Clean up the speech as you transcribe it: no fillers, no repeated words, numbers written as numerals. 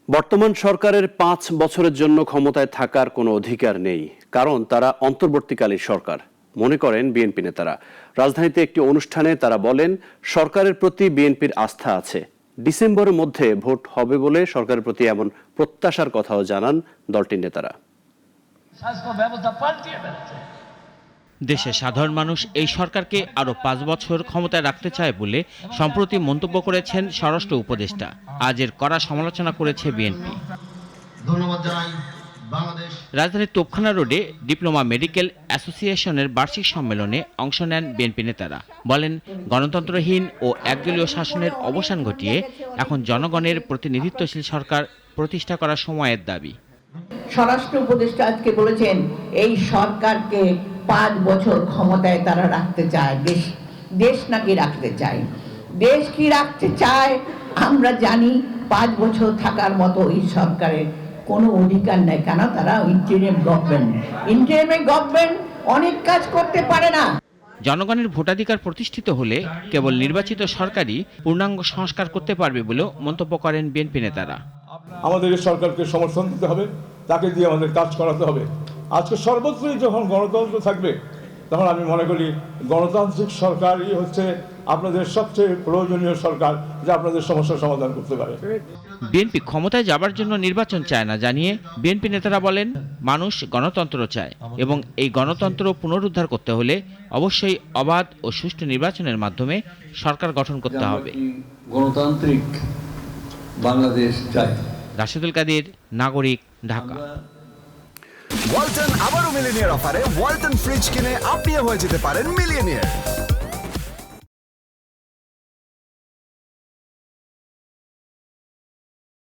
বর্তমান সরকারের ৫ বছরের জন্য ক্ষমতায় থাকার কোনো অধিকার নেই, কারণ তারা অন্তর্বর্তীকালীন সরকার মনে করেন বিএনপি নেতারা। রাজধানীতে একটি অনুষ্ঠানে তারা বলেন, সরকারের প্রতি বিএনপির আস্থা আছে, ডিসেম্বরের মধ্যে ভোট হবে বলে সরকারের প্রতি এমন প্রত্যাশার কথাও জানান দলটির নেতারা। দেশের সাধারণ মানুষ এই সরকারকে আরো ৫ বছর ক্ষমতায় রাখতে চায় বলে সম্প্রতি মন্তব্য করেছেন স্বরাষ্ট্র উপদেষ্টা। আজ এর কড়া সমালোচনা করেছে বিএনপি। রাজধানীর তোপখানা রোডে ডিপ্লোমা মেডিকেল অ্যাসোসিয়েশনের বার্ষিক সম্মেলনে অংশ নেন বিএনপি নেতারা। বলেন, গণতন্ত্রহীন ও একদলীয় শাসনের অবসান ঘটিয়ে এখন জনগণের প্রতিনিধিত্বশীল সরকার প্রতিষ্ঠা করার সময়ের দাবি। স্বরাষ্ট্র উপদেষ্টা আজকে বলেছেন, এই সরকারকে ৫ বছর ক্ষমতায় তারা রাখতে চায়। দেশ নাকি রাখতে চায়। দেশ কি রাখতে চায় আমরা জানি। ৫ বছর থাকার মতো এই সরকারের কোনো অধিকার নেই, কেন তারা ইন্টারিম গভর্নমেন্ট অনেক কাজ করতে পারে না। জনগণের ভোটাধিকার প্রতিষ্ঠিত হলে কেবল নির্বাচিত সরকারই পূর্ণাঙ্গ সংস্কার করতে পারবে বলেও মন্তব্য করেন বিএনপি নেতারা। আমাদের এই সরকারকে সমর্থন দিতে হবে, তাকে দিয়ে আমাদের কাজ করাতে হবে। আজকে সর্বত্রই যখন গণতন্ত্র থাকবে, তখন আমি মনে করি গণতান্ত্রিক সরকারই হচ্ছে আপনাদের সবচেয়ে প্রয়োজনীয় সরকার, যা আপনাদের সমস্যার সমাধান করতে পারে। বিএনপি ক্ষমতায় যাবার জন্য নির্বাচন চায় না জানিয়ে বিএনপি নেতারা বলেন, মানুষ গণতন্ত্র চায় এবং এই গণতন্ত্র পুনরুদ্ধার করতে হলে অবশ্যই অবাধ ও সুষ্ঠু নির্বাচনের মাধ্যমে সরকার গঠন করতে হবে। গণতান্ত্রিক বাংলাদেশ চাই। রাশেদুল কাদের, নাগরিক, ঢাকা। ওয়ালটন আবারও মিলিনিয়ার অফারে ওয়ালটন ফ্রিজ কিনে আপনিও হয়ে যেতে পারেন মিলিয়নিয়ার।